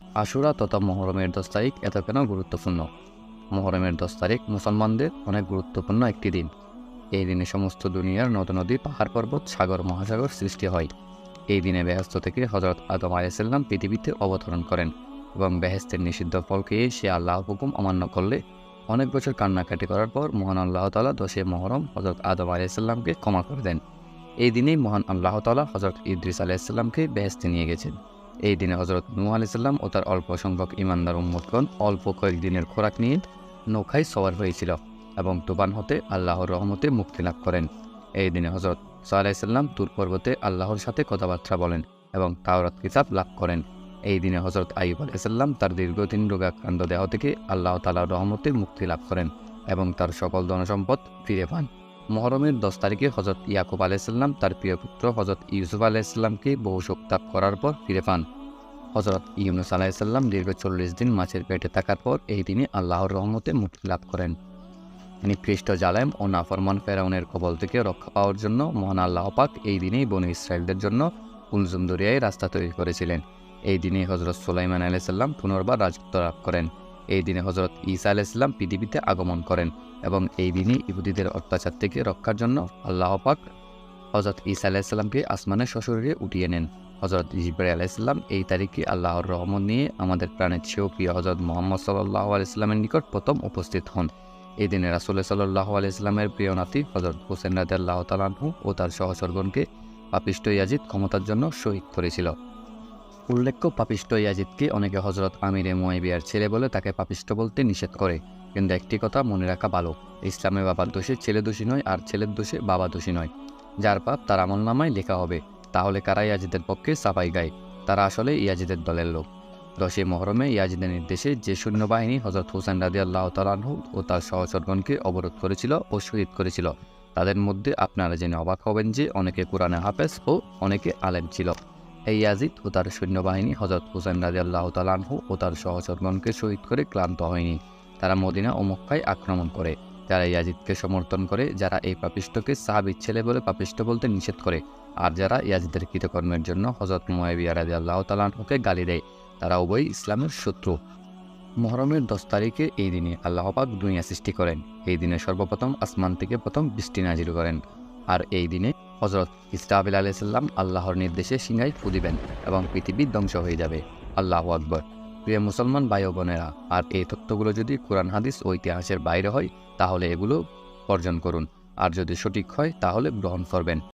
আশুরা তথা মুহররমের 10 তারিখ এত কেন গুরুত্বপূর্ণ? মুহররমের 10 তারিখ মুসলমানদের অনেক গুরুত্বপূর্ণ একটি দিন। এই দিনে সমস্ত দুনিয়ার নদ-নদী, পাহাড়-পর্বত, সাগর-মহাসাগর সৃষ্টি হয়। এই দিনে বেহেশত থেকে হযরত আদম আলাইহিস সালাম পৃথিবীতে অবতরণ করেন এবং বেহেশতের নিষিদ্ধ ফল খেয়ে সে আল্লাহর হুকুম অমান্য করলে অনেক বছর কান্নাকাটি করার পর মহান আল্লাহ তাআলা 10 মুহররম হযরত আদম আলাইহিস সালামকে ক্ষমা করে দেন। এই দিনেই মহান আল্লাহ তাআলা হযরত ইদ্রিস আলাইহিস সালামকে বেহেশতে নিয়ে গেছেন। এই দিনে হযরত নূহ আলাইহিস সালাম ও তার অল্প সংখ্যক ঈমানদার উম্মতগণ অল্প কয়েকদিনের খোরাক নিয়ে নৌকায় সওয়ার হয়েছিল এবং তুফান হতে আল্লাহর রহমতে মুক্তি লাভ করেন। এই দিনে হযরত মুসা আলাইহিস সালাম তুর পর্বতে আল্লাহর সাথে কথাবার্তা বলেন এবং তাওরাত কিতাব লাভ করেন। এই দিনে হযরত আইয়ুব আলাইহিস সালাম তার দীর্ঘদিন রোগাক্রান্ত দেহ থেকে আল্লাহ তাআলার রহমতে মুক্তি লাভ করেন এবং তার সকল ধনসম্পদ ফিরে পান। মুহররমের 10 তারিখে হযরত ইয়াকুব আলাইহিস সালাম তার প্রিয় পুত্র হযরত ইউসুফ আলাইহিস সালামকে বহু শোক তাপ করার পর ফিরে পান। হযরত ইউনূস আলাইহিস সালাম দীর্ঘ 40 দিন মাছের পেটে থাকার পর এই দিনে আল্লাহর রহমতে মুক্তি লাভ করেন। নিকৃষ্ট জালেম ও নাফরমান ফেরাউনের কবল থেকে রক্ষা পাওয়ার জন্য মহান আল্লাহ পাক এই দিনেই বনী ইসরাইলদের জন্য কুলজুম দরিয়ায় রাস্তা তৈরি করেছিলেন। এই দিনে হযরত সুলাইমান আলাইহিস সালাম পুনর্বার রাজত্ব লাভ করেন। এই দিনে হযরত ঈসা আলাইহিস সালাম পৃথিবীতে আগমন করেন এবং এই দিনে ইহুদিদের অত্যাচার থেকে রক্ষার জন্য আল্লাহ পাক হযরত ঈসা আলাইহিস সালামকে আসমানে সশরীরে উঠিয়ে নেন। হযরত জিবরাইল আলাইহিস সালাম এই তারিখে আল্লাহর রহমত নিয়ে আমাদের প্রাণের চেয়েও প্রিয় হযরত মুহাম্মদ সাল্লাল্লাহু আলাইহি সাল্লামের নিকট প্রথম উপস্থিত হন। এই দিনে রাসূল সাল্লাল্লাহু আলাইহি সাল্লামের প্রিয় নাতি হযরত হুসেন রাদিয়াল্লাহু তাআলা আনহু ও তার সহচরগণকে পাপিষ্ঠ ইয়াজিদ ক্ষমতার জন্য শহীদ করেছিল। উল্লেখ্য, পাপিষ্ঠ ইয়াজিদকে অনেকে হযরত আমিরে মুয়াবিয়ার ছেলে বলে তাকে পাপিষ্ঠ বলতে নিষেধ করে। কিন্তু একটি কথা মনে রাখা ভালো, ইসলামে বাবার দোষে ছেলে দোষী নয় আর ছেলের দোষে বাবা দোষী নয়। যার পাপ তার আমলনামায় লেখা হবে। তাহলে কারা ইয়াজিদের পক্ষে সাফাই গায়? তারা আসলে ইয়াজিদের দলের লোক। 10 মুহররমে ইয়াজিদের নির্দেশে যে সৈন্যবাহিনী হযরত হুসেন রাদিয়াল্লাহু তাআলা আনহু ও তার সহচরগণকে অবরোধ করেছিল ও শহীদ করেছিল, তাদের মধ্যে আপনারা জেনে অবাক হবেন যে অনেকে কোরআনে হাফেজ ও অনেকে আলেম ছিল। এই ইয়াজিদ ও তার সৈন্যবাহিনী হযরত হুসেন রাদিয়াল্লাহু তাআলা আনহু ও তার সহচরগণকে শহীদ করে ক্লান্ত হয়নি। তারা মদিনা ও মক্কায় আক্রমণ করে। যারা ইয়াজিদকে সমর্থন করে, যারা এই পাপিষ্ঠকে সাহাবীর ছেলে বলে পাপিষ্ঠ বলতে নিষেধ করে, আর যারা ইয়াজিদের কৃতকর্মের জন্য হযরত মুয়াবিয়া রাদিয়াল্লাহু তাআলা আনহুকে গালি দেয়, তারা উভয়ই ইসলামের শত্রু। মুহররমের 10 তারিখে এই দিনে আল্লাহ পাক দুনিয়া সৃষ্টি করেন। এই দিনে সর্বপ্রথম আসমান থেকে প্রথম বৃষ্টি নাজিল করেন। আর এই দিনে হযরত ইসরাফিল আলাইহিস সালাম আল্লাহর নির্দেশে সিংহায় ফু দিবেন এবং পৃথিবী ধ্বংস হয়ে যাবে। আল্লাহু আকবার। প্রিয় মুসলমান ভাই ও বোনেরা, আর এই তথ্যগুলো যদি কোরআন হাদিস ও ইতিহাসের বাইরে হয় তাহলে এগুলো বর্জন করুন, আর যদি সঠিক হয় তাহলে গ্রহণ করবেন।